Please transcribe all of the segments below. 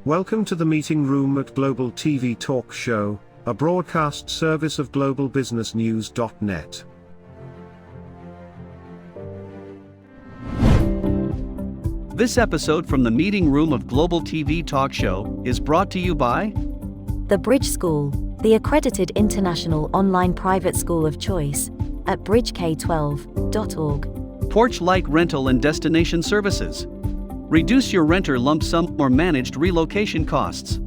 Welcome to the meeting room at Global TV Talk Show, a broadcast service of globalbusinessnews.net. This episode from the meeting room of Global TV Talk Show is brought to you by The Bridge School, the accredited international online private school of choice, at bridgek12.org. Porch Light Rental and Destination Services. Reduce your renter lump sum or managed relocation costs.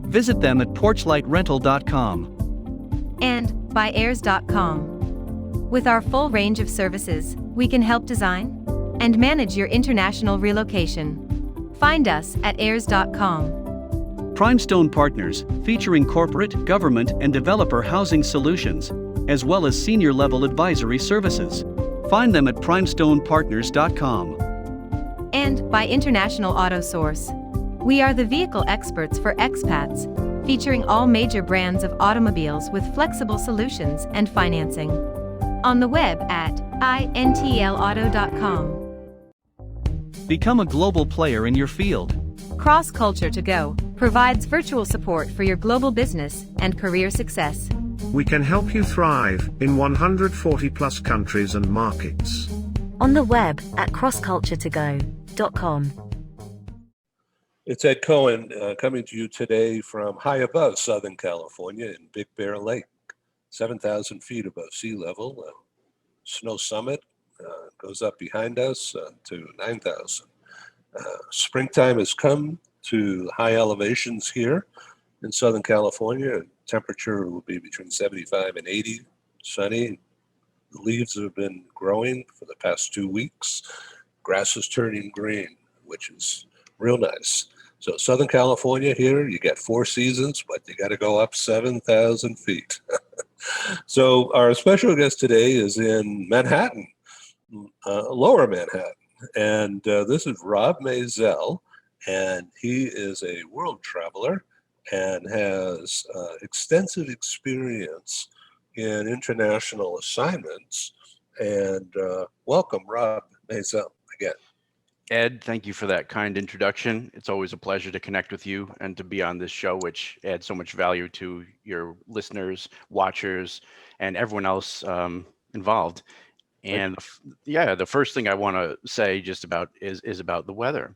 Visit them at porchlightrental.com. And by airs.com. With our full range of services, we can help design and manage your international relocation. Find us at airs.com. Primestone Partners, featuring corporate, government, and developer housing solutions, as well as senior-level advisory services. Find them at primestonepartners.com. And by International Auto Source. We are the vehicle experts for expats, featuring all major brands of automobiles with flexible solutions and financing. On the web at intlauto.com. Become a global player in your field. Cross Culture to Go provides virtual support for your global business and career success. We can help you thrive in 140 plus countries and markets. On the web at crossculturetogo.com. It's Ed Cohen coming to you today from high above Southern California in Big Bear Lake, 7,000 feet above sea level. Snow summit goes up behind us to 9,000. Springtime has come to high elevations here in Southern California. Temperature will be between 75 and 80, sunny. The leaves have been growing for the past 2 weeks. Grass is turning green, which is real nice. So Southern California here, you get 4 seasons, but you got to go up 7,000 feet. So our special guest today is in Manhattan, Lower Manhattan. And this is Rob Maisel, and he is a world traveler and has extensive experience in international assignments. And welcome, Rob Maisel, again. Ed, thank you for that kind introduction. It's always a pleasure to connect with you and to be on this show, which adds so much value to your listeners, watchers, and everyone else involved. And the first thing I want to say just about is about the weather.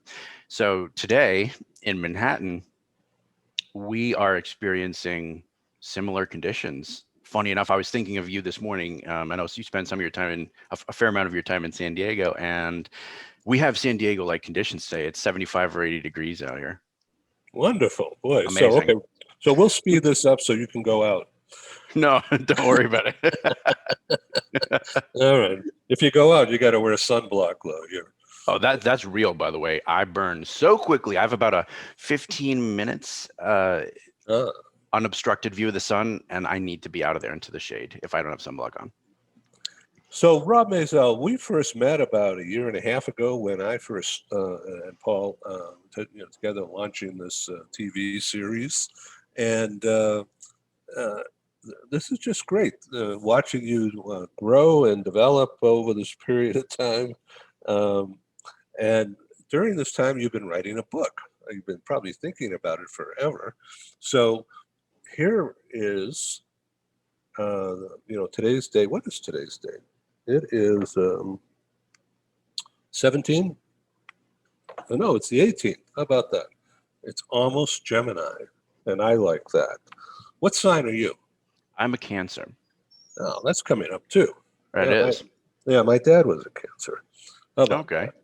So today in Manhattan, we are experiencing similar conditions. Funny enough, I was thinking of you this morning. I know you spend some of your time a fair amount of your time in San Diego, and we have San Diego-like conditions today. It's 75 or 80 degrees out here. Wonderful, boy. Amazing. So we'll speed this up so you can go out. No, don't worry about it. All right. If you go out, you got to wear sunblock, though. Oh, that's real, by the way. I burn so quickly. I have about a 15 minutes unobstructed view of the sun, and I need to be out of there into the shade if I don't have sunblock on. So, Rob Maisel, we first met about a year and a half ago when I first and Paul together launching this TV series, and this is just great watching you grow and develop over this period of time. And during this time, you've been writing a book. You've been probably thinking about it forever. So here is, today's date. What is today's date? It is 17? No, it's the 18th. How about that? It's almost Gemini, and I like that. What sign are you? I'm a Cancer. Oh, that's coming up too. It is. My dad was a Cancer. How about Okay. that?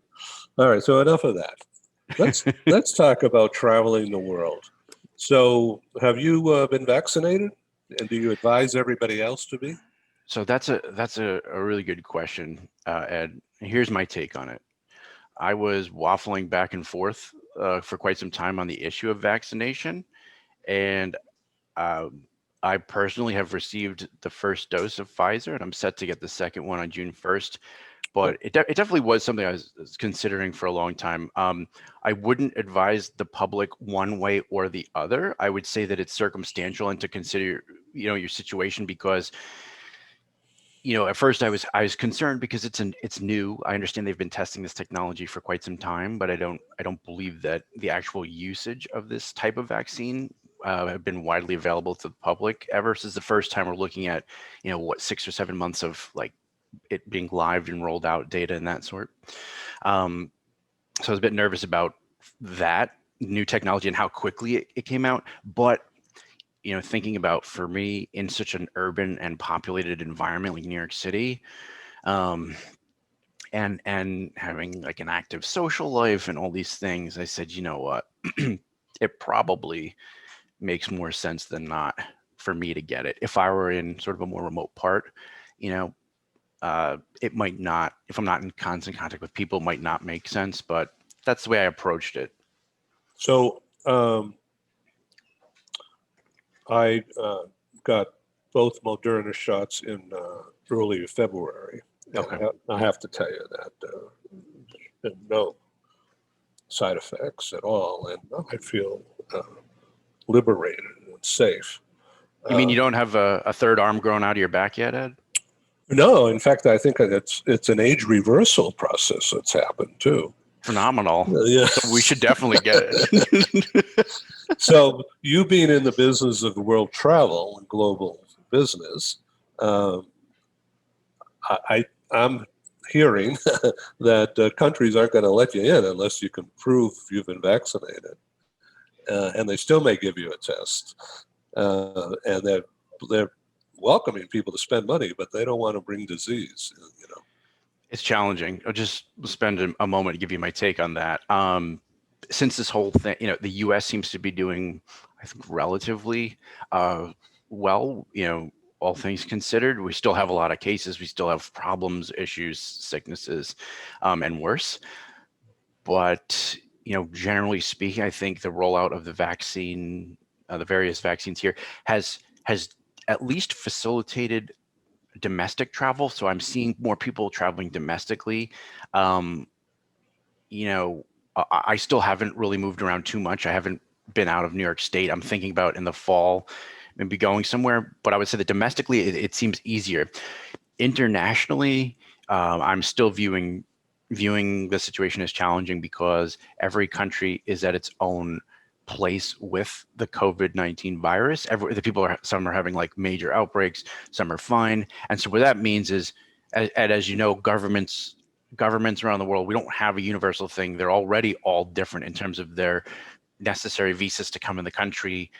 All right, so enough of that. Let's talk about traveling the world. So, have you been vaccinated, and do you advise everybody else to be? So that's a really good question, Ed. Here's my take on it. I was waffling back and forth for quite some time on the issue of vaccination, and I personally have received the first dose of Pfizer, and I'm set to get the second one on June 1st. But it definitely was something I was considering for a long time. I wouldn't advise the public one way or the other. I would say that it's circumstantial and to consider, your situation, because At first I was concerned because it's new. I understand they've been testing this technology for quite some time, but I don't believe that the actual usage of this type of vaccine have been widely available to the public ever since the first time we're looking at, 6 or 7 months of like it being live and rolled out data and that sort. So I was a bit nervous about that new technology and how quickly it came out. But thinking about, for me, in such an urban and populated environment like New York City, and having like an active social life and all these things, I said, you know what, it probably makes more sense than not for me to get it. If I were in sort of a more remote part, it might not, if I'm not in constant contact with people, it might not make sense, but that's the way I approached it. So I got both Moderna shots in early February. Okay. I have to tell you that there's been no side effects at all, and I feel liberated and safe. You mean you don't have a third arm grown out of your back yet, Ed? No, in fact, I think it's an age reversal process that's happened too. Phenomenal. Yeah. So we should definitely get it. So you being in the business of world travel and global business, I'm hearing that countries aren't going to let you in unless you can prove you've been vaccinated, and they still may give you a test, and they're welcoming people to spend money, but they don't want to bring disease. It's challenging. I'll just spend a moment to give you my take on that. Since this whole thing, the U.S. seems to be doing, I think, relatively well, all things considered. We still have a lot of cases. We still have problems, issues, sicknesses, and worse. But, generally speaking, I think the rollout of the vaccine, the various vaccines here has at least facilitated domestic travel. So I'm seeing more people traveling domestically. I still haven't really moved around too much. I haven't been out of New York State. I'm thinking about in the fall, maybe going somewhere, but I would say that domestically, it seems easier. Internationally, I'm still viewing the situation as challenging because every country is at its own place with the COVID-19 virus. Some are having like major outbreaks, some are fine. And so what that means is, as you know, governments around the world, we don't have a universal thing. They're already all different in terms of their necessary visas to come in the country,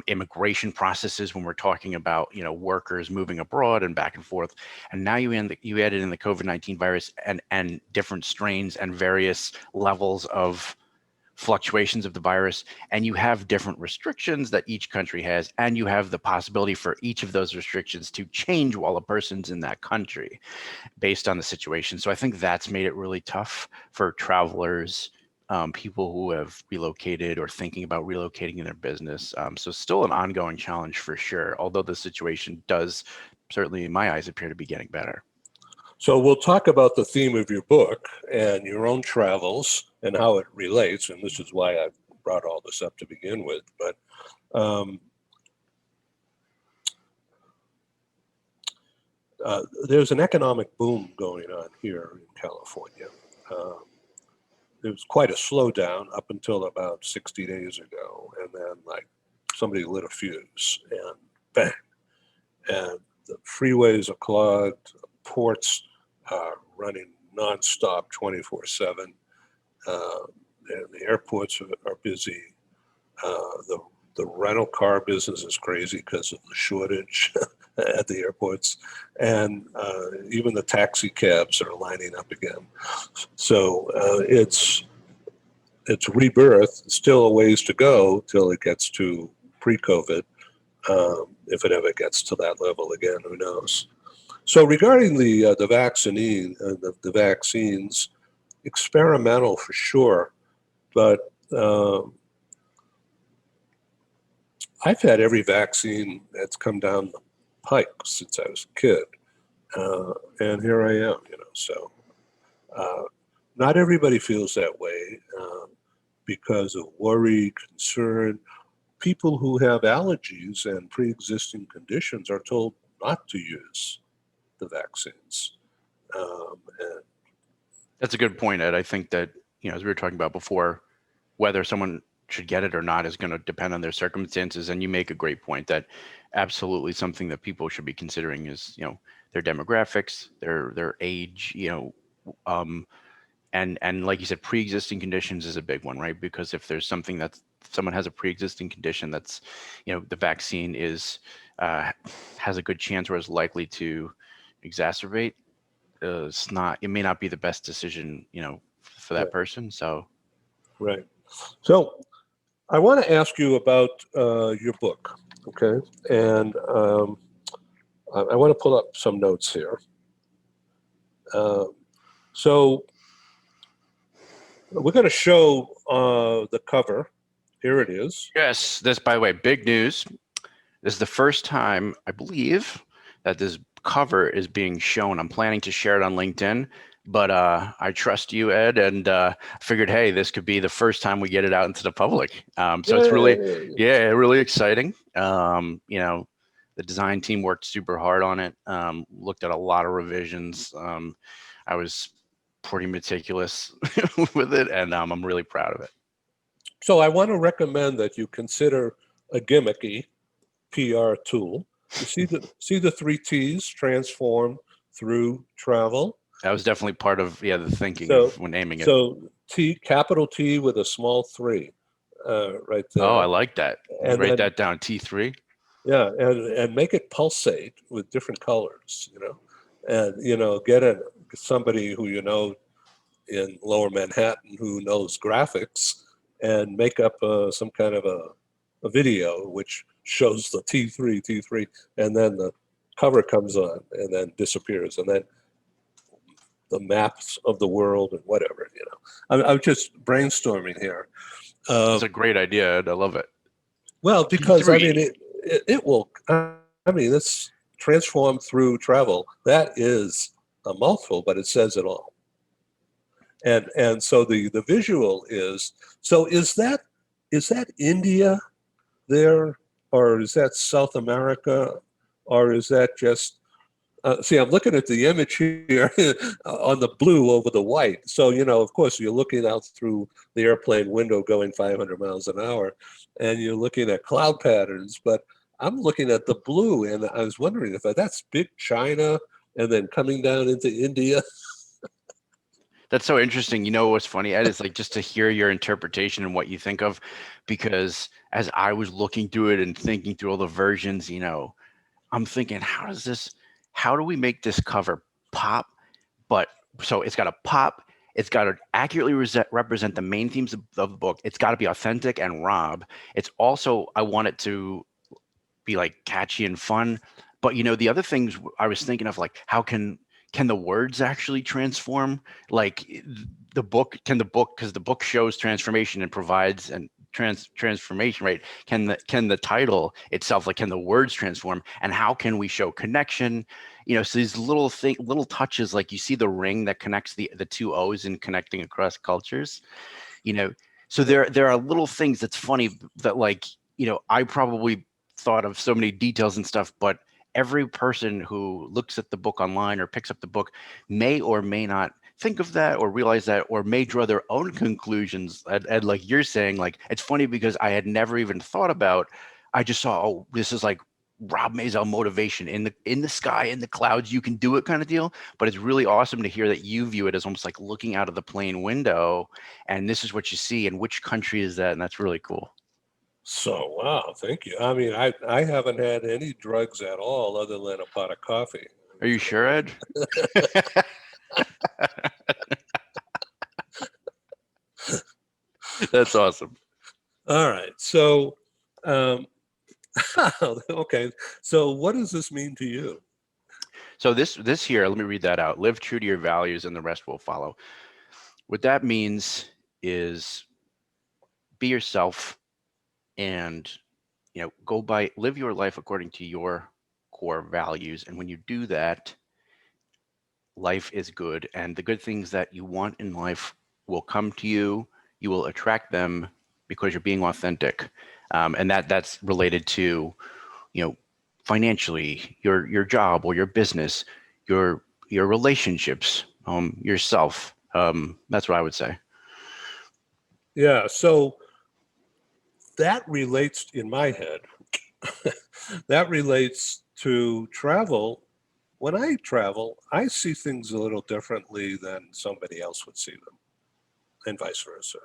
immigration processes when we're talking about workers moving abroad and back and forth. And now you added in the COVID-19 virus and different strains and various levels of fluctuations of the virus, and you have different restrictions that each country has, and you have the possibility for each of those restrictions to change while a person's in that country based on the situation. So I think that's made it really tough for travelers, people who have relocated or thinking about relocating in their business. So still an ongoing challenge for sure, although the situation does, certainly in my eyes, appear to be getting better. So we'll talk about the theme of your book and your own travels and how it relates, and this is why I brought all this up to begin with. But there's an economic boom going on here in California. There was quite a slowdown up until about 60 days ago, and then like somebody lit a fuse and bang, and the freeways are clogged, ports running nonstop 24/7, and the airports are busy. The rental car business is crazy because of the shortage at the airports, and even the taxi cabs are lining up again. So it's rebirth. Still a ways to go till it gets to pre-COVID. If it ever gets to that level again, who knows? So regarding the vaccines, experimental for sure, but I've had every vaccine that's come down the pike since I was a kid, and here I am. So not everybody feels that way because of worry, concern. People who have allergies and pre-existing conditions are told not to use the vaccines. And That's a good point, Ed. I think that, as we were talking about before, whether someone should get it or not is going to depend on their circumstances. And you make a great point that absolutely something that people should be considering is, their demographics, their age, and like you said, pre-existing conditions is a big one, right? Because if there's something that someone has a pre-existing condition that's, the vaccine is has a good chance or is likely to exacerbate, it may not be the best decision, for that person. So, right. So I want to ask you about your book, okay? And I want to pull up some notes here. So we're going to show the cover. Here it is. yes, this, by the way, big news. This is the first time, I believe, that this cover is being shown. I'm planning to share it on LinkedIn, but I trust you, Ed, and figured, hey, this could be the first time we get it out into the public. So it's really, really exciting. The design team worked super hard on it, looked at a lot of revisions. I was pretty meticulous with it, and I'm really proud of it. So I want to recommend that you consider a gimmicky PR tool. You see the three T's: transform, through, travel. That was definitely part of the thinking when naming it. So capital T with a small 3, right there. Oh, I like that. And write that down. T3. Yeah, and make it pulsate with different colors. And get somebody who in Lower Manhattan who knows graphics, and make up some kind of a video which shows the T3, and then the cover comes on and then disappears, and then the maps of the world and whatever. I'm just brainstorming here. It's a great idea, Ed. I love it. Well, because T3. it will. It's transform, through, travel. That is a mouthful, but it says it all. And so the visual is, so is that India there, or is that South America, or is that just see, I'm looking at the image here on the blue over the white. So, of course, you're looking out through the airplane window going 500 miles an hour, and you're looking at cloud patterns, but I'm looking at the blue, and I was wondering if that's big China and then coming down into India. That's so interesting. What's funny, Ed, is like just to hear your interpretation and what you think of, because as I was looking through it and thinking through all the versions, I'm thinking, how do we make this cover pop? But so it's got to pop. It's got to accurately represent the main themes of the book. It's got to be authentic and Rob. It's also, I want it to be like catchy and fun. But the other things I was thinking of, like, how can the words actually transform? Like because the book shows transformation and provides and transformation, right? Can the title itself, like, can the words transform? And how can we show connection? So these little touches, like you see the ring that connects the two O's in connecting across cultures, so there are little things that's funny that, like, I probably thought of so many details and stuff, but every person who looks at the book online or picks up the book may or may not think of that or realize that, or may draw their own conclusions. And like you're saying, like, it's funny because I had never even thought about, I just saw, oh, this is like Rob Maisel motivation in the sky, in the clouds, you can do it kind of deal. But it's really awesome to hear that you view it as almost like looking out of the plane window, and this is what you see, and which country is that? And that's really cool. So, wow, thank you. I haven't had any drugs at all other than a pot of coffee. Are you sure, Ed? That's awesome. All right. So, okay. So what does this mean to you? So this here, let me read that out. Live true to your values and the rest will follow. What that means is be yourself and, live your life according to your core values. And when you do that, life is good, and the good things that you want in life will come to you. You will attract them because you're being authentic. And that's related to, financially, your job or your business. your relationships, yourself. That's what I would say. Yeah, so that relates in my head, that relates to travel. When I travel, I see things a little differently than somebody else would see them, and vice versa,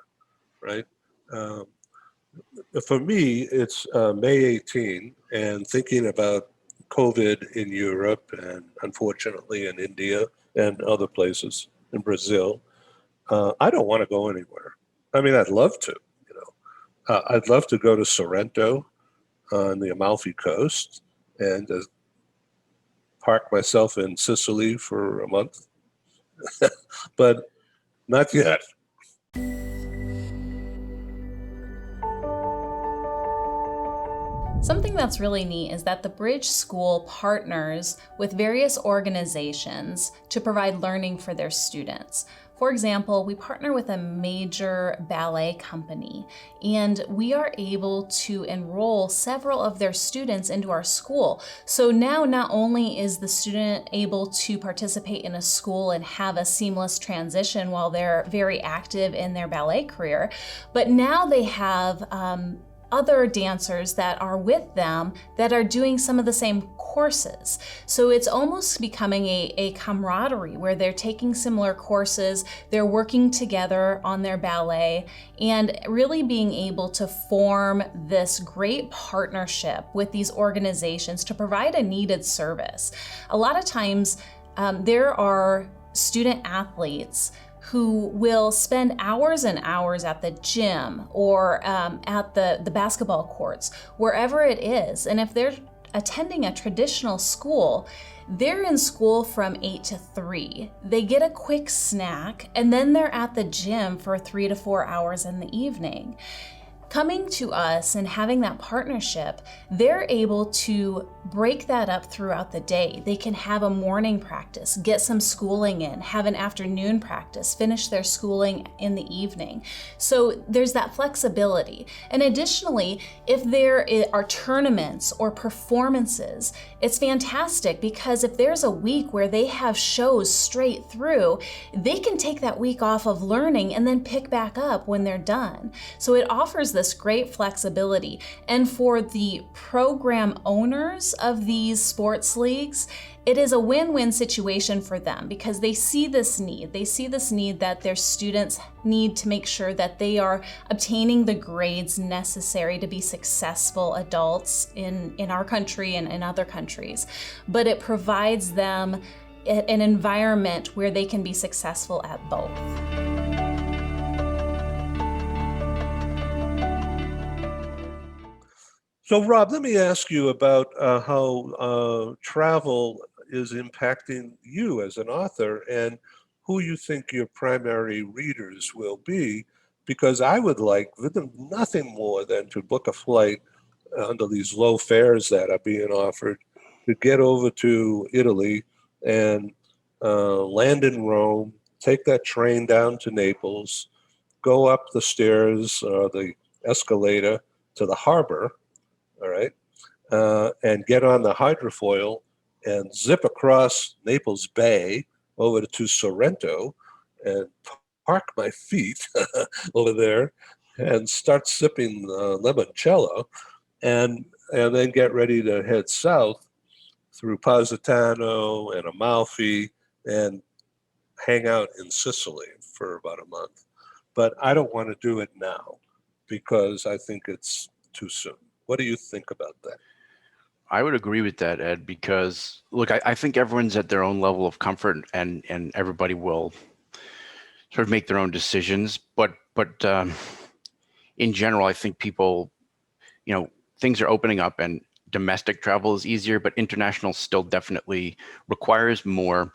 right? Um, for me, it's May 18, and thinking about COVID in Europe and unfortunately in India and other places, in Brazil. I don't want to go anywhere. I mean, I'd love to, you know. I'd love to go to Sorrento on the Amalfi Coast and park myself in Sicily for a month, but not yet. Something that's really neat is that the Bridge School partners with various organizations to provide learning for their students. For example, we partner with a major ballet company, and we are able to enroll several of their students into our school. So now not only is the student able to participate in a school and have a seamless transition while they're very active in their ballet career, but now they have other dancers that are with them that are doing some of the same courses. So it's almost becoming a camaraderie where they're taking similar courses, they're working together on their ballet, and really being able to form this great partnership with these organizations to provide a needed service. A lot of times there are student athletes who will spend hours and hours at the gym or at the basketball courts, wherever it is. And if they're attending a traditional school, they're in school from 8 to 3. They get a quick snack, and then they're at the gym for 3 to 4 hours in the evening. Coming to us and having that partnership, they're able to break that up throughout the day. They can have a morning practice, get some schooling in, have an afternoon practice, finish their schooling in the evening. So there's that flexibility. And additionally, if there are tournaments or performances, it's fantastic because if there's a week where they have shows straight through, they can take that week off of learning and then pick back up when they're done. So it offers this great flexibility. And for the program owners of these sports leagues, it is a win-win situation for them because they see this need. They see this need that their students need to make sure that they are obtaining the grades necessary to be successful adults in our country and in other countries. But it provides them an environment where they can be successful at both. So, Rob, let me ask you about how travel is impacting you as an author and who you think your primary readers will be, because I would like nothing more than to book a flight under these low fares that are being offered to get over to Italy and land in Rome, take that train down to Naples, go up the stairs or the escalator to the harbor, all right, and get on the hydrofoil and zip across Naples Bay over to Sorrento and park my feet over there and start sipping limoncello and then get ready to head south through Positano and Amalfi and hang out in Sicily for about a month. But I don't want to do it now because I think it's too soon. What do you think about that? I would agree with that, Ed, because look, I think everyone's at their own level of comfort and everybody will sort of make their own decisions. But in general, I think people, things are opening up and domestic travel is easier, but international still definitely requires more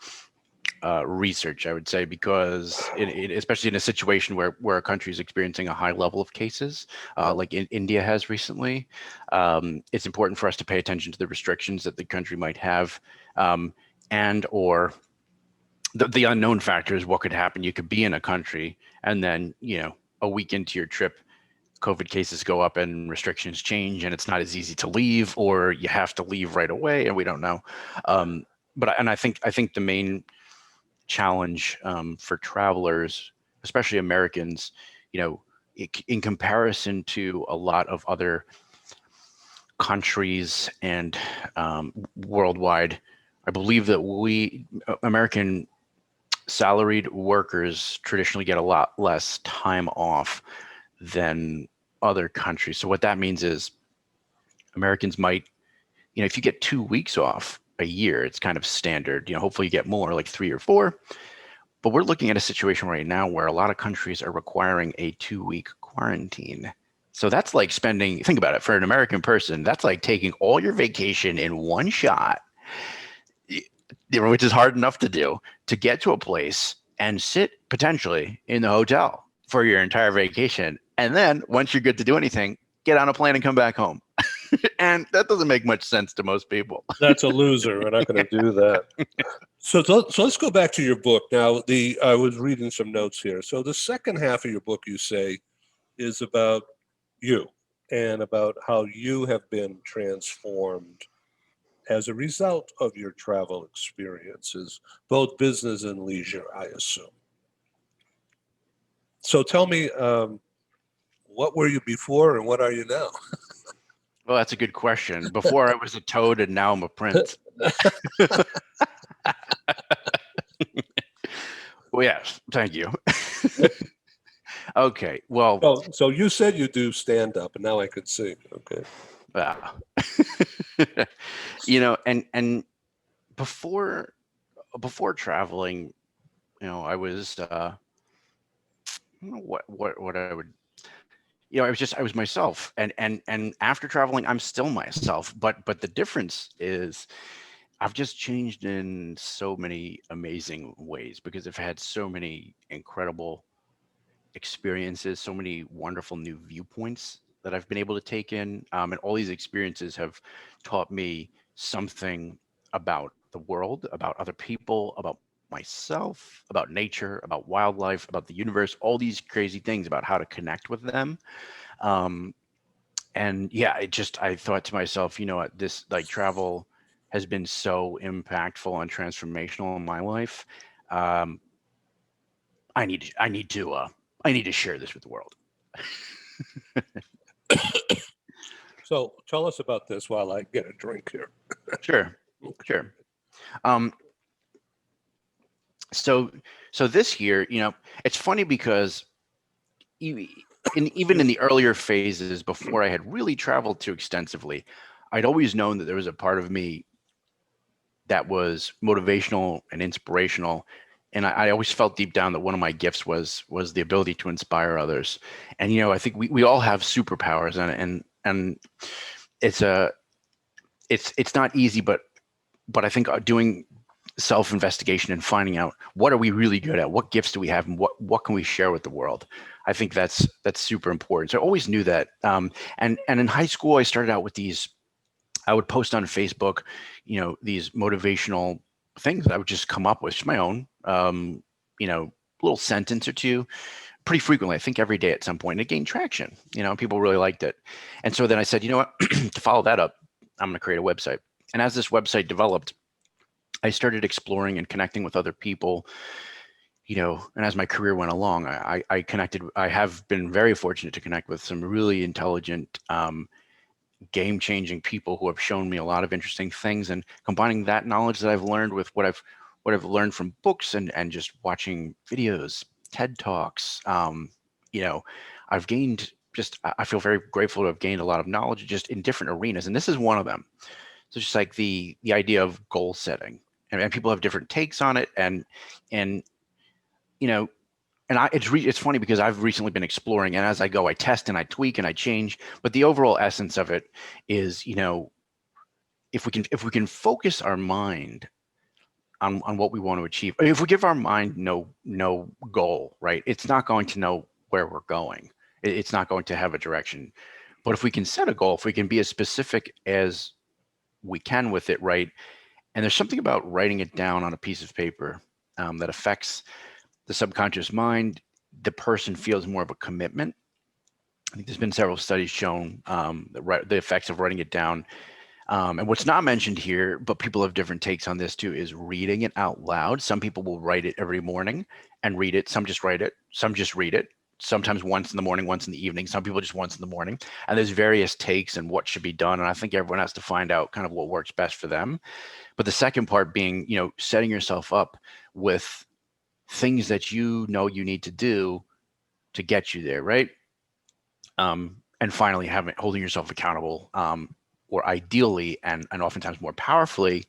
research, I would say, because especially in a situation where a country is experiencing a high level of cases, like India has recently, it's important for us to pay attention to the restrictions that the country might have, and or the unknown factors. What could happen? You could be in a country and then, a week into your trip, COVID cases go up and restrictions change and it's not as easy to leave, or you have to leave right away and we don't know. I think the main challenge for travelers, especially Americans, in comparison to a lot of other countries and worldwide, I believe that American salaried workers traditionally get a lot less time off than other countries. So what that means is Americans might, if you get 2 weeks off a year, it's kind of standard. Hopefully you get more, like 3 or 4. But we're looking at a situation right now where a lot of countries are requiring a 2-week quarantine. So that's like think about it, for an American person, that's like taking all your vacation in one shot, which is hard enough to do, to get to a place and sit potentially in the hotel for your entire vacation. And then once you're good to do anything, get on a plane and come back home. And that doesn't make much sense to most people. That's a loser. We're not going to do that. So let's go back to your book. Now, I was reading some notes here. So the second half of your book, you say, is about you and about how you have been transformed as a result of your travel experiences, both business and leisure, I assume. So tell me, what were you before and what are you now? Well, that's a good question. Before I was a toad and now I'm a prince. Well, yes, thank you. Okay, well. So you said you do stand-up and now I could see. Okay. Wow. And before traveling, I was I don't know what I would, I was myself, and after traveling I'm still myself, but the difference is I've just changed in so many amazing ways because I've had so many incredible experiences, so many wonderful new viewpoints that I've been able to take in. And all these experiences have taught me something about the world, about other people, about myself, about nature, about wildlife, about the universe, all these crazy things about how to connect with them. And yeah, I thought to myself, this like travel has been so impactful and transformational in my life. I need to share this with the world. So tell us about this while I get a drink here. Sure. So this year, it's funny because even in the earlier phases before I had really traveled too extensively, I'd always known that there was a part of me that was motivational and inspirational. And I always felt deep down that one of my gifts was the ability to inspire others. And, I think we all have superpowers, and it's not easy, but I think doing self-investigation and finding out what are we really good at, what gifts do we have, and what can we share with the world. I think that's super important. So I always knew that. And in high school, I started out with these, I would post on Facebook, these motivational things that I would just come up with, just my own, little sentence or two, pretty frequently, I think every day at some point, and it gained traction, people really liked it. And so then I said, you know what, to follow that up, I'm going to create a website. And as this website developed, I started exploring and connecting with other people, and as my career went along, I have been very fortunate to connect with some really intelligent, game-changing people who have shown me a lot of interesting things, and combining that knowledge that I've learned with what I've learned from books and just watching videos, TED Talks, I've gained I feel very grateful to have gained a lot of knowledge just in different arenas, and this is one of them. So just like the idea of goal setting, and people have different takes on it, and it's funny because I've recently been exploring, and as I go, I test and I tweak and I change. But the overall essence of it is, if we can focus our mind on what we want to achieve. I mean, if we give our mind no goal, right, it's not going to know where we're going. It's not going to have a direction. But if we can set a goal, if we can be as specific as we can with it, right, and there's something about writing it down on a piece of paper that affects the subconscious mind, the person feels more of a commitment. I think there's been several studies shown the effects of writing it down And what's not mentioned here, but people have different takes on this too, is reading it out loud. Some people will write it every morning and read it. Some just write it. Some just read it. Sometimes once in the morning, once in the evening. Some people just once in the morning. And there's various takes and what should be done. And I think everyone has to find out kind of what works best for them. But the second part being, setting yourself up with things that you know you need to do to get you there, right? And finally, holding yourself accountable, or ideally, and oftentimes more powerfully,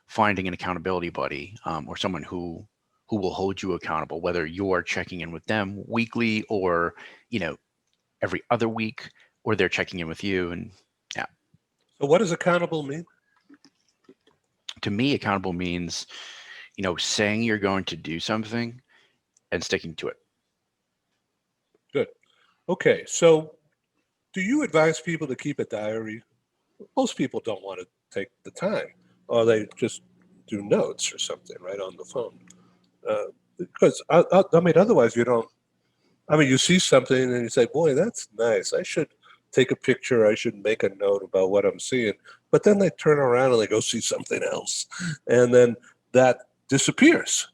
finding an accountability buddy, or someone who will hold you accountable, whether you're checking in with them weekly or every other week, or they're checking in with you. And yeah. So what does accountable mean? To me, accountable means saying you're going to do something and sticking to it. Good. Okay, so do you advise people to keep a diary? Most people don't want to take the time, or they just do notes or something right on the phone. Because otherwise you don't. You see something and you say, "Boy, that's nice. I should take a picture. I should make a note about what I'm seeing." But then they turn around and they go see something else, and then that disappears.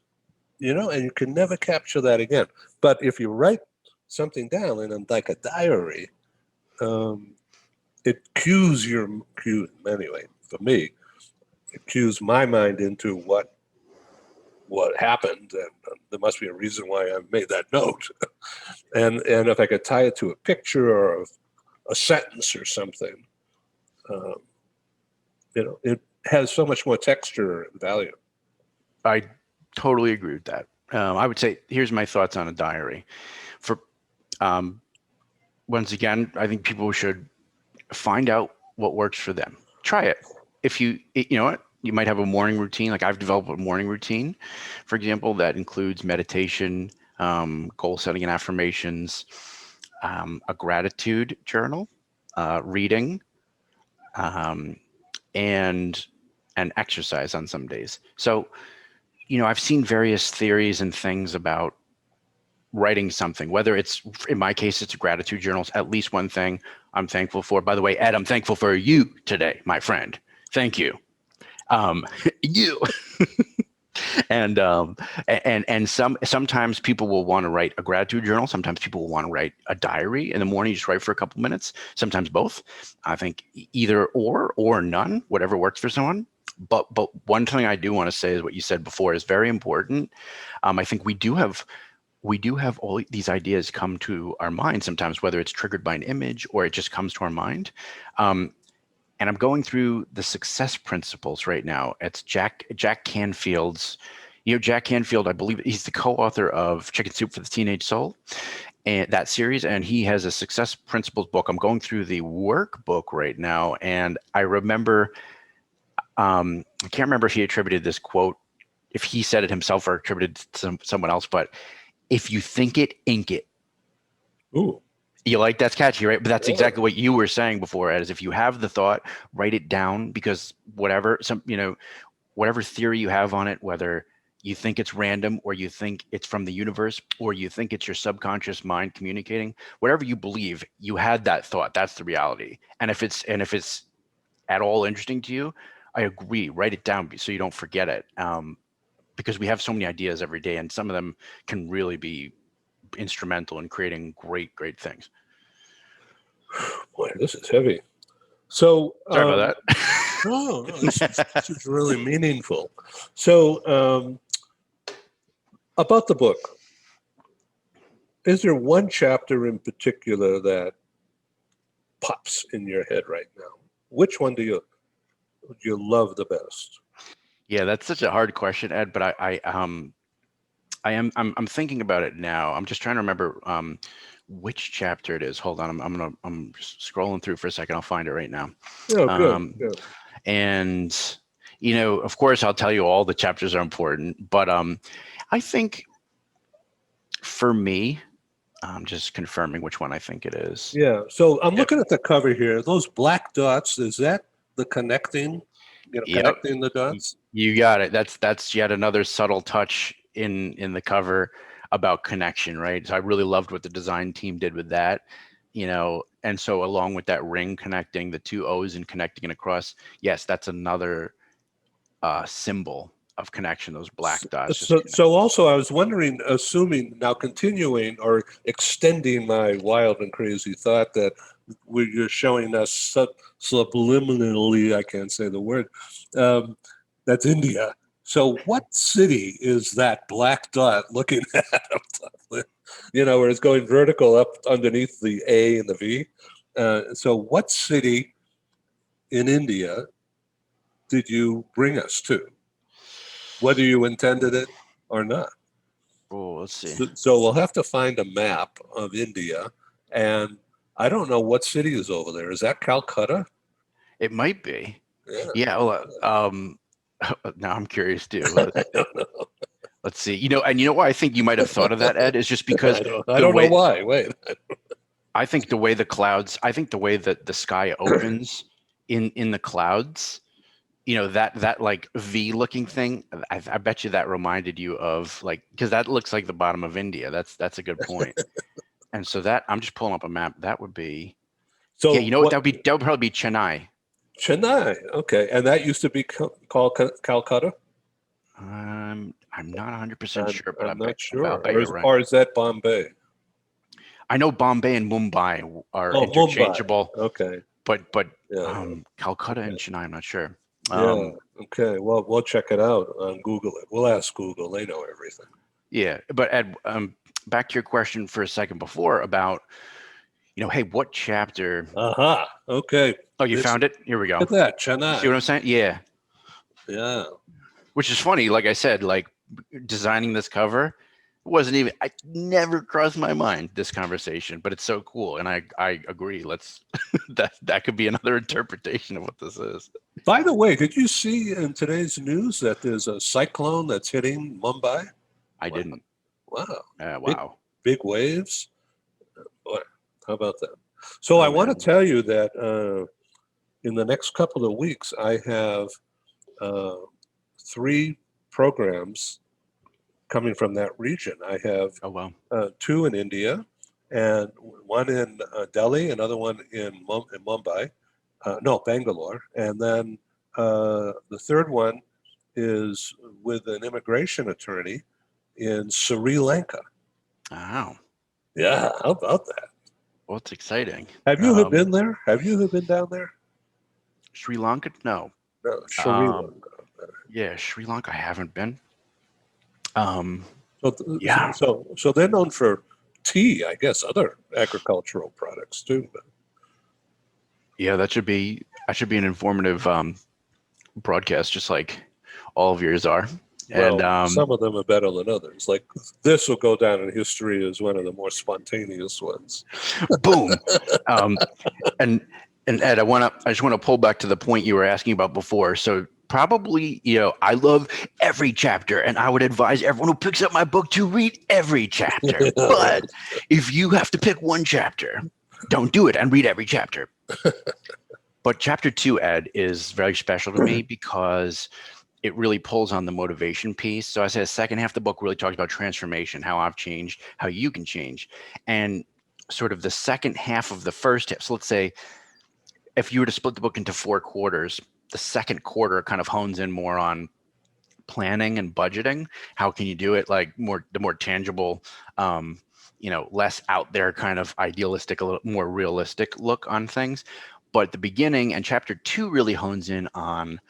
And you can never capture that again. But if you write something down in like a diary, it cues anyway, for me, it cues my mind into what happened, and there must be a reason why I made that note. and if I could tie it to a picture or a sentence or something, it has so much more texture and value. I totally agree with that. I would say, here's my thoughts on a diary. Once again, I think people should find out what works for them. Try it. If you know what, you might have a morning routine. Like I've developed a morning routine, for example, that includes meditation, goal setting and affirmations, a gratitude journal, reading, and exercise on some days. So, I've seen various theories and things about writing something, whether it's, in my case, it's gratitude journals, at least one thing I'm thankful for. By the way, Ed, I'm thankful for you today, my friend. Thank you. You. and sometimes people will want to write a gratitude journal. Sometimes people will want to write a diary in the morning. You just write for a couple minutes, sometimes both. I think either or none, whatever works for someone. But one thing I do want to say is what you said before is very important. I think we do have all these ideas come to our mind sometimes, whether it's triggered by an image or it just comes to our mind. And I'm going through the success principles right now. It's Jack Canfield's, Jack Canfield, I believe he's the co-author of Chicken Soup for the Teenage Soul, and that series. And he has a success principles book. I'm going through the workbook right now. And I remember, I can't remember if he attributed this quote, if he said it himself or attributed it to someone else, but if you think it, ink it. Ooh. You like, that's catchy, right? But that's exactly what you were saying before, Ed, is if you have the thought, write it down, because whatever theory you have on it, whether you think it's random or you think it's from the universe or you think it's your subconscious mind communicating, whatever you believe, you had that thought. That's the reality. And if it's at all interesting to you, I agree, write it down so you don't forget it. Because we have so many ideas every day, and some of them can really be instrumental in creating great things. Boy, this is heavy. So sorry about that. No, this is really meaningful. So about the book, is there one chapter in particular that pops in your head right now? Which one do you love the best? Yeah, that's such a hard question, Ed, but I'm thinking about it now. I'm just trying to remember which chapter it is. Hold on, I'm just scrolling through for a second. I'll find it right now. Oh, good. And of course, I'll tell you all the chapters are important, but I think for me, I'm just confirming which one I think it is. Yeah. So I'm looking at the cover here. Those black dots, is that the connecting? Connecting the dots. You got it. That's yet another subtle touch in the cover about connection, right? So I really loved what the design team did with that. And so along with that ring connecting the two O's and connecting it across, yes, that's another symbol of connection, those black dots. So also I was wondering, assuming now continuing or extending my wild and crazy thought that you're showing us subliminally, I can't say the word, that's India. So what city is that black dot looking at up top? You know, where it's going vertical up underneath the A and the V. So what city in India did you bring us to? Whether you intended it or not. Oh, let's see. So we'll have to find a map of India, and I don't know what city is over there. Is that Calcutta? It might be. Yeah. Yeah. Well, now I'm curious too. I don't know. Let's see. You know why I think you might have thought of that, Ed, is just because I don't know why. Wait. I think the way the clouds, I think the way that the sky opens in the clouds, you know, that like V looking thing, I bet you that reminded you of, like, because that looks like the bottom of India. That's a good point. And so that, I'm just pulling up a map. That would be, So yeah, you know what, that would probably be Chennai. Chennai. Okay. And that used to be called Calcutta? I'm not 100% sure, but I'm not sure. I'll bet you're right. Or is that Bombay? I know Bombay and Mumbai are interchangeable. Mumbai. Okay. But Yeah. Calcutta and Chennai, I'm not sure. Yeah. Okay. Well, we'll check it out on Google. We'll ask Google. They know everything. Yeah. But Ed, back to your question for a second before about, you know, hey, what chapter? Okay. Oh, you found it? Here we go. Look at that, Chennai. See what I'm saying? Yeah. Yeah. Which is funny. Like I said, like designing this cover wasn't even, I never crossed my mind, this conversation, but it's so cool. And I agree. Let's, that could be another interpretation of what this is. By the way, did you see in today's news that there's a cyclone that's hitting Mumbai? I didn't. Wow. Wow. Big waves. Boy, how about that? So I want to tell you that in the next couple of weeks, I have 3 programs coming from that region. I have 2 in India, and one in Delhi, another one in Mumbai, Bangalore, and then the third one is with an immigration attorney in Sri Lanka. Wow. Yeah, how about that? Well, it's exciting. Have you been there? Have you been down there? Sri Lanka? No. No, Sri Lanka. Yeah, Sri Lanka, I haven't been. So they're known for tea, I guess, other agricultural products too. But. Yeah, that should be an informative broadcast, just like all of yours are. Well, and some of them are better than others. Like this will go down in history as one of the more spontaneous ones. Boom. And Ed, I just want to pull back to the point you were asking about before. So probably, you know, I love every chapter, and I would advise everyone who picks up my book to read every chapter. But if you have to pick one chapter, don't do it and read every chapter. But chapter 2, Ed, is very special to me because it really pulls on the motivation piece. So I said the second half of the book really talks about transformation, how I've changed, how you can change. And sort of the second half of the first half. So let's say if you were to split the book into 4 quarters, the second quarter kind of hones in more on planning and budgeting. How can you do it? Like the more tangible, you know, less out there kind of idealistic, a little more realistic look on things. But the beginning and chapter 2 really hones in on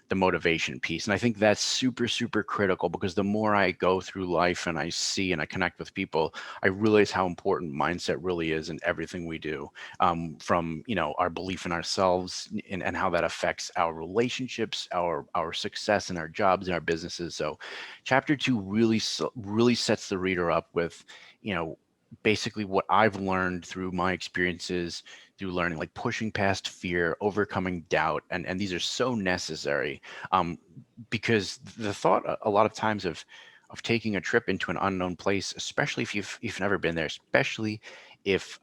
the motivation piece. And I think that's super, super critical, because the more I go through life and I see and I connect with people, I realize how important mindset really is in everything we do, from, you know, our belief in ourselves and how that affects our relationships, our success in our jobs and our businesses. So chapter 2 really sets the reader up with, you know, basically what I've learned through my experiences, through learning, like pushing past fear, overcoming doubt. And these are so necessary, because the thought a lot of times of taking a trip into an unknown place, especially if you've never been there, especially if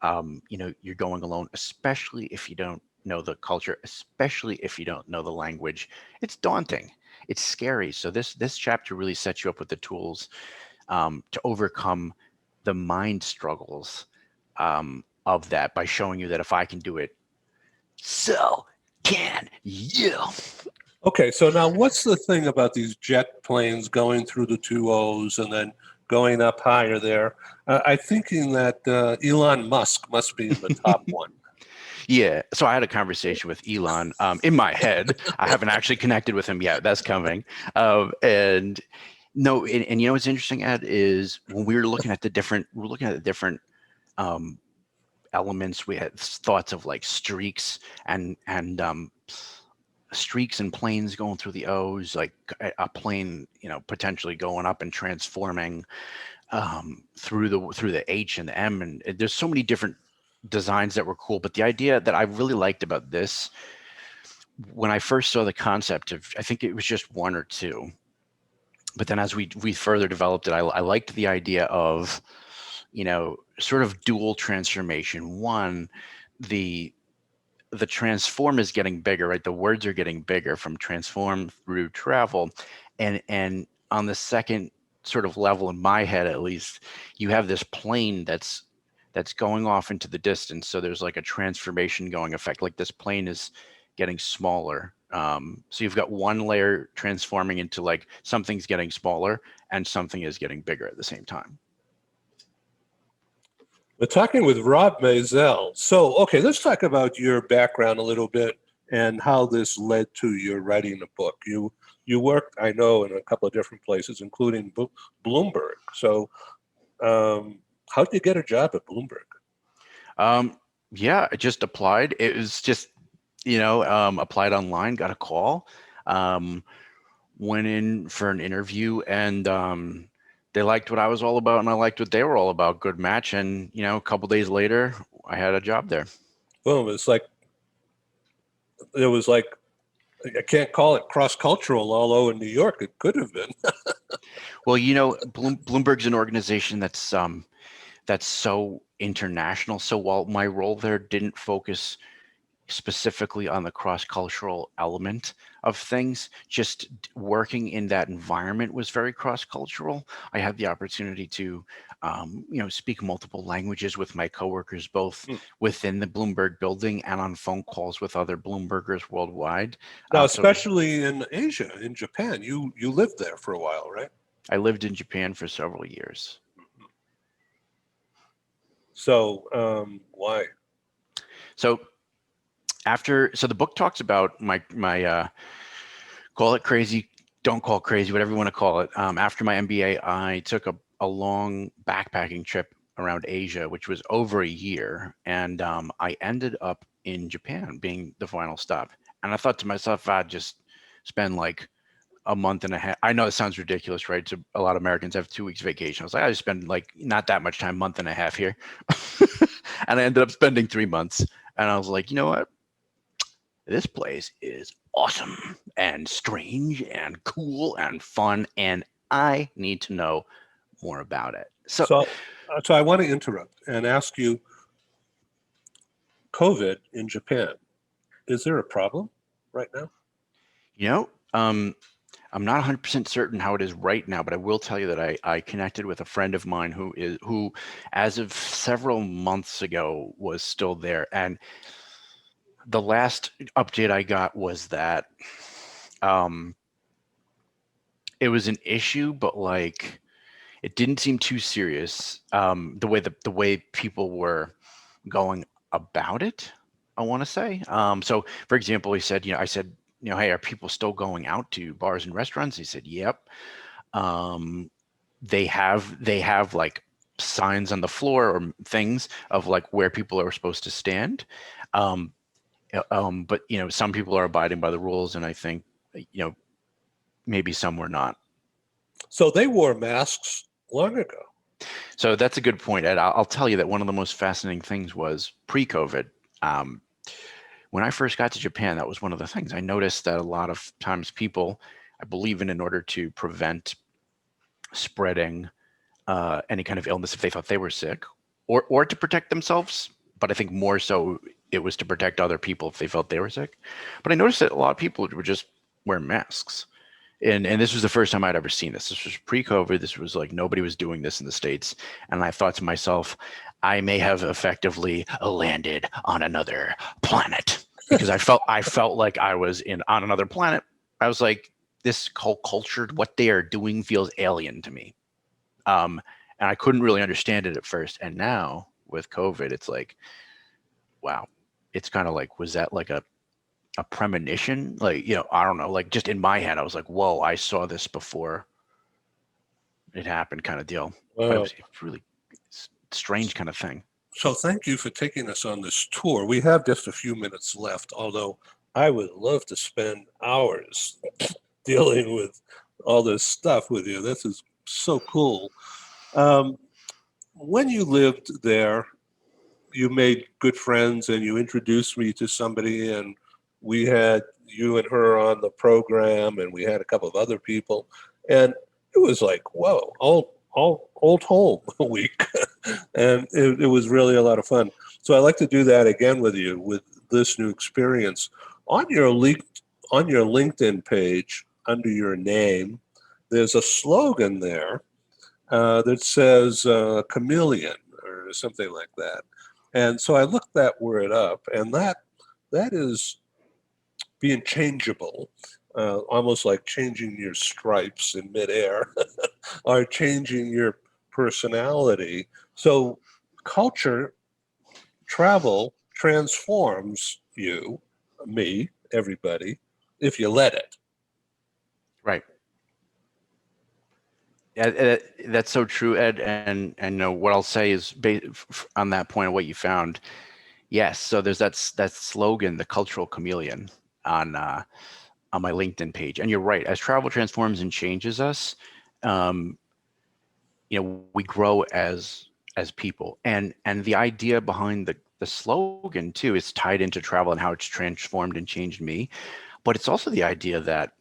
you know, you're going alone, especially if you don't know the culture, especially if you don't know the language, it's daunting, it's scary. So this chapter really sets you up with the tools to overcome the mind struggles of that by showing you that if I can do it, so can you. Okay, so now what's the thing about these jet planes going through the two O's and then going up higher there? I'm thinking that Elon Musk must be in the top one. Yeah, so I had a conversation with Elon in my head. I haven't actually connected with him yet. That's coming. And no, and you know what's interesting, Ed, is when we were looking at the different, elements. We had thoughts of like streaks and streaks and planes going through the O's, like a plane, potentially going up and transforming through the H and the M, and there's so many different designs that were cool. But the idea that I really liked about this, when I first saw the concept of, I think it was just one or two, but then as we further developed it, I liked the idea of, sort of dual transformation. One, the transform is getting bigger, right? The words are getting bigger from transform through travel. And on the second sort of level, in my head at least, you have this plane that's going off into the distance. So there's like a transformation going effect, like this plane is getting smaller. So you've got one layer transforming into like something's getting smaller and something is getting bigger at the same time. We're talking with Rob Maisel. So, okay, let's talk about your background a little bit and how this led to your writing a book. You worked, I know, in a couple of different places, including Bloomberg. So, how did you get a job at Bloomberg? Yeah, I just applied. It was just, applied online, got a call, went in for an interview, and they liked what I was all about, and I liked what they were all about. Good match. And, a couple days later, I had a job there. Boom. It was like, I can't call it cross-cultural, although in New York it could have been. Well, Bloomberg's an organization that's so international. So while my role there didn't focus specifically on the cross-cultural element of things, just working in that environment was very cross-cultural. I had the opportunity to speak multiple languages with my coworkers, both within the Bloomberg building and on phone calls with other Bloombergers worldwide. Now, especially in Asia, in Japan, you lived there for a while, right? I lived in Japan for several years. So why? So the book talks about my call it crazy, don't call it crazy, whatever you want to call it. After my MBA, I took a long backpacking trip around Asia, which was over a year. And I ended up in Japan being the final stop. And I thought to myself, I'd just spend like a month and a half. I know it sounds ridiculous, right? So a lot of Americans have 2 weeks vacation. I was like, I just spend like not that much time, month and a half here. And I ended up spending 3 months. And I was like, you know what? This place is awesome and strange and cool and fun, and I need to know more about it. So I want to interrupt and ask you, COVID in Japan, is there a problem right now? I'm not 100% certain how it is right now, but I will tell you that I connected with a friend of mine who, as of several months ago, was still there. And the last update I got was that it was an issue, but like it didn't seem too serious. The way people were going about it, I want to say. So, for example, he said, I said, hey, are people still going out to bars and restaurants? He said, yep. They have like signs on the floor or things of like where people are supposed to stand. But some people are abiding by the rules, and I think maybe some were not. So they wore masks long ago. So that's a good point, Ed. I'll tell you that one of the most fascinating things was pre-COVID. When I first got to Japan, that was one of the things I noticed, that a lot of times people, I believe in order to prevent spreading any kind of illness if they thought they were sick, or to protect themselves. But I think more so it was to protect other people if they felt they were sick. But I noticed that a lot of people were just wearing masks. And this was the first time I'd ever seen this. This was pre-COVID. This was like nobody was doing this in the States. And I thought to myself, I may have effectively landed on another planet, because I felt like I was on another planet. I was like, this whole culture, what they are doing feels alien to me. And I couldn't really understand it at first. And now with COVID, it's like, wow, it's kind of like, was that like a premonition? Like, I don't know, like just in my head, I was like, whoa, I saw this before it happened, kind of deal. But it Wow. was really strange kind of thing. So thank you for taking us on this tour. We have just a few minutes left, although I would love to spend hours dealing with all this stuff with you. This is so cool. When you lived there, you made good friends and you introduced me to somebody, and we had you and her on the program, and we had a couple of other people, and it was like, whoa, old home week. And it was really a lot of fun. So I'd like to do that again with you with this new experience. On your LinkedIn page, under your name, there's a slogan there that says Chameleon or something like that. And so I looked that word up, and that is being changeable, almost like changing your stripes in midair, or changing your personality. So culture, travel transforms you, me, everybody, if you let it. Right. Yeah, that's so true, Ed. And what I'll say is on that point of what you found. Yes. So there's that slogan, the cultural chameleon, on my LinkedIn page. And you're right. As travel transforms and changes us, we grow as people. And the idea behind the slogan too is tied into travel and how it's transformed and changed me. But it's also the idea that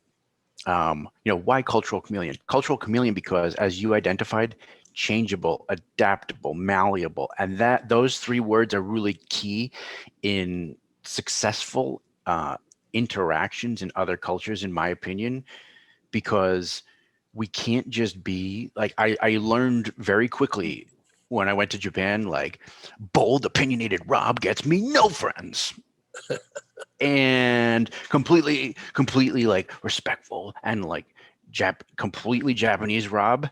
why cultural chameleon? Cultural chameleon because, as you identified, changeable, adaptable, malleable, and those three words are really key in successful interactions in other cultures, in my opinion, because we can't just be like, I learned very quickly when I went to Japan, like, bold, opinionated Rob gets me no friends. And completely like respectful and like completely Japanese Rob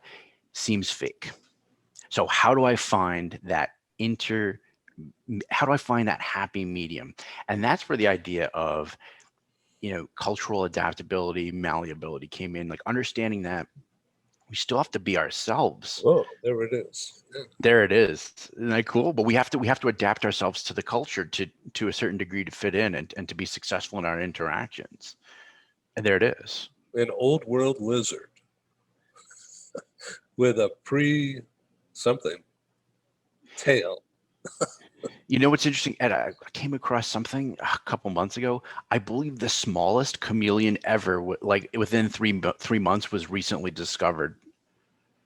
seems fake. So how do I find that happy medium? And that's where the idea of, cultural adaptability, malleability came in, like understanding that we still have to be ourselves. Oh, there it is. Yeah. There it is. Isn't that cool? But we have to adapt ourselves to the culture to a certain degree to fit in and to be successful in our interactions. And there it is. An old world wizard with a something tail. What's interesting, Ed, I came across something a couple months ago. I believe the smallest chameleon ever, like within 3 months, was recently discovered.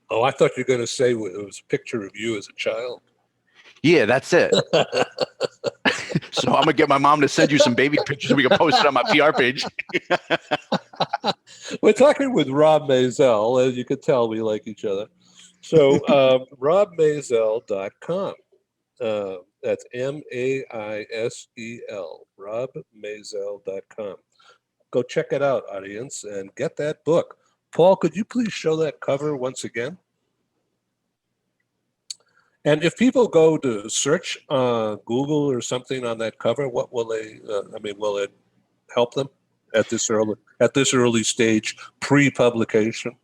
Oh, I thought you were going to say it was a picture of you as a child. Yeah, that's it. So I'm going to get my mom to send you some baby pictures. We can post it on my PR page. We're talking with Rob Maisel. As you can tell, we like each other. So robmaisel.com. That's Maisel, robmaisel.com. Go check it out, audience, and get that book. Paul, could you please show that cover once again? And if people go to search Google or something on that cover, what will they? Will it help them at this early stage, pre-publication?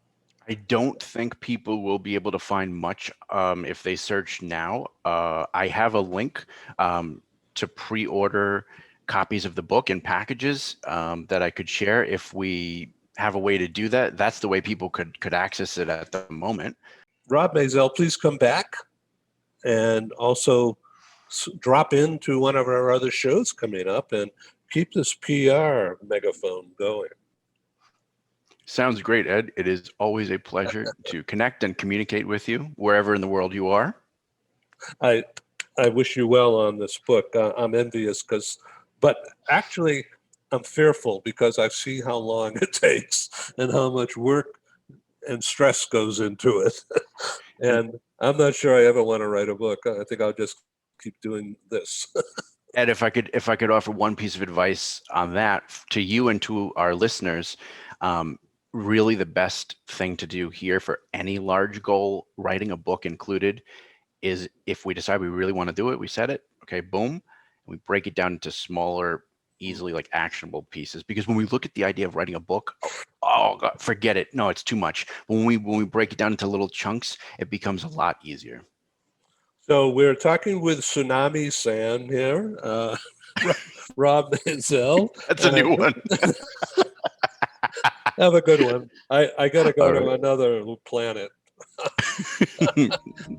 I don't think people will be able to find much if they search now. I have a link to pre-order copies of the book in packages that I could share if we have a way to do that. That's the way people could access it at the moment. Rob Maisel, please come back and also drop into one of our other shows coming up and keep this PR megaphone going. Sounds great, Ed. It is always a pleasure to connect and communicate with you wherever in the world you are. I wish you well on this book. I'm envious but actually I'm fearful because I see how long it takes and how much work and stress goes into it. And I'm not sure I ever want to write a book. I think I'll just keep doing this. Ed, if I could offer one piece of advice on that to you and to our listeners, really the best thing to do here for any large goal, writing a book included, is if we decide we really want to do it, we set it, okay, boom, and we break it down into smaller, easily like actionable pieces. Because when we look at the idea of writing a book, oh God, forget it. No, it's too much. When we break it down into little chunks, it becomes a lot easier. So we're talking with Tsunami San here, Rob Maisel. That's a new one. Have a good one. I got to go All to right. another planet.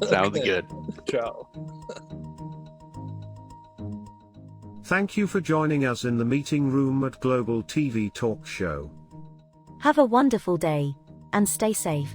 Sounds Okay. good. Ciao. Thank you for joining us in the meeting room at Global TV Talk Show. Have a wonderful day, and stay safe.